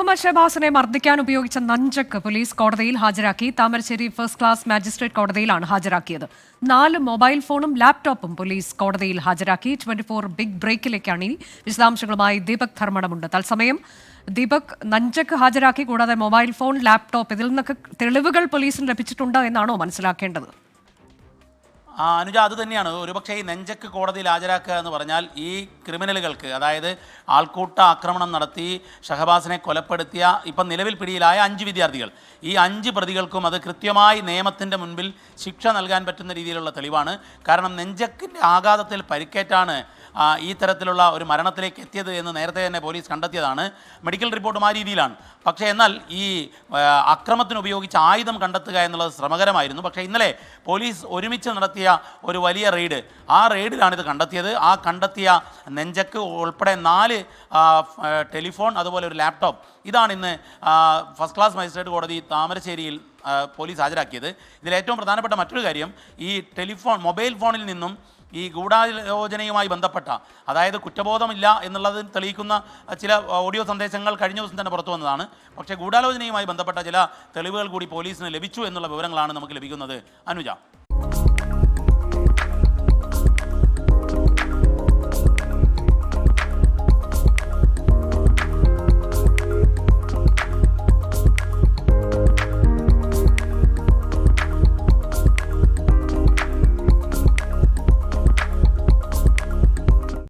മുഹമ്മദ് ഷഹബാസിനെ മർദ്ദിക്കാൻ ഉപയോഗിച്ച നഞ്ചക്ക് പോലീസ് കോടതിയിൽ ഹാജരാക്കി. താമരശ്ശേരി ഫസ്റ്റ് ക്ലാസ് മാജിസ്ട്രേറ്റ് കോടതിയിലാണ് ഹാജരാക്കിയത്. 4 മൊബൈൽ ഫോണും ലാപ്ടോപ്പും പോലീസ് കോടതിയിൽ ഹാജരാക്കി. 24 ബിഗ് ബ്രേക്കിലേക്കാണ് ഈ വിശദാംശങ്ങളുമായി ദീപക് ധർമ്മടമുണ്ട്. തത്സമയം ദീപക്, നഞ്ചക്ക് ഹാജരാക്കി, കൂടാതെ മൊബൈൽ ഫോൺ, ലാപ്ടോപ്പ്, ഇതിൽ നിന്നൊക്കെ തെളിവുകൾ പോലീസിന് ലഭിച്ചിട്ടുണ്ട് എന്നാണോ മനസ്സിലാക്കേണ്ടത്? അനുജ, അത് തന്നെയാണ്. ഒരുപക്ഷെ ഈ നെഞ്ചക്ക് കോടതിയിൽ ഹാജരാക്കുക എന്ന് പറഞ്ഞാൽ ഈ ക്രിമിനലുകൾക്ക്, അതായത് ആൾക്കൂട്ട ആക്രമണം നടത്തി ഷഹബാസിനെ കൊലപ്പെടുത്തിയ ഇപ്പം നിലവിൽ പിടിയിലായ 5 വിദ്യാർത്ഥികൾ, ഈ 5 പ്രതികൾക്കും അത് കൃത്യമായി നിയമത്തിൻ്റെ മുൻപിൽ ശിക്ഷ നൽകാൻ പറ്റുന്ന രീതിയിലുള്ള തെളിവാണ്. കാരണം നെഞ്ചക്കിൻ്റെ ആഘാതത്തിൽ പരിക്കേറ്റാണ് ഈ തരത്തിലുള്ള ഒരു മരണത്തിലേക്ക് എത്തിയത് എന്ന് നേരത്തെ തന്നെ പോലീസ് കണ്ടെത്തിയതാണ്. മെഡിക്കൽ റിപ്പോർട്ടും ആ രീതിയിലാണ്. പക്ഷേ എന്നാൽ ഈ അക്രമത്തിന് ഉപയോഗിച്ച ആയുധം കണ്ടെത്തുക എന്നുള്ളത് ശ്രമകരമായിരുന്നു. പക്ഷേ ഇന്നലെ പോലീസ് ഒരുമിച്ച് നടത്തിയ ഒരു വലിയ റെയ്ഡ്, ആ റെയ്ഡിലാണിത് കണ്ടെത്തിയത്. ആ കണ്ടെത്തിയ നെഞ്ചക്ക് ഉൾപ്പെടെ 4 ടെലിഫോൺ, അതുപോലെ ഒരു ലാപ്ടോപ്പ്, ഇതാണ് ഇന്ന് ഫസ്റ്റ് ക്ലാസ് മജിസ്ട്രേറ്റ് കോടതി താമരശ്ശേരിയിൽ പോലീസ് ഹാജരാക്കിയത്. ഇതിലേറ്റവും പ്രധാനപ്പെട്ട മറ്റൊരു കാര്യം, ഈ മൊബൈൽ ഫോണിൽ നിന്നും ഈ ഗൂഢാലോചനയുമായി ബന്ധപ്പെട്ട, അതായത് കുറ്റബോധമില്ല എന്നുള്ളത് തെളിയിക്കുന്ന ചില ഓഡിയോ സന്ദേശങ്ങൾ കഴിഞ്ഞ ദിവസം തന്നെ പുറത്തു വന്നതാണ്. പക്ഷേ ഗൂഢാലോചനയുമായി ബന്ധപ്പെട്ട ചില തെളിവുകൾ കൂടി പോലീസിന് ലഭിച്ചു എന്നുള്ള വിവരങ്ങളാണ് നമുക്ക് ലഭിക്കുന്നത്. അനുജ.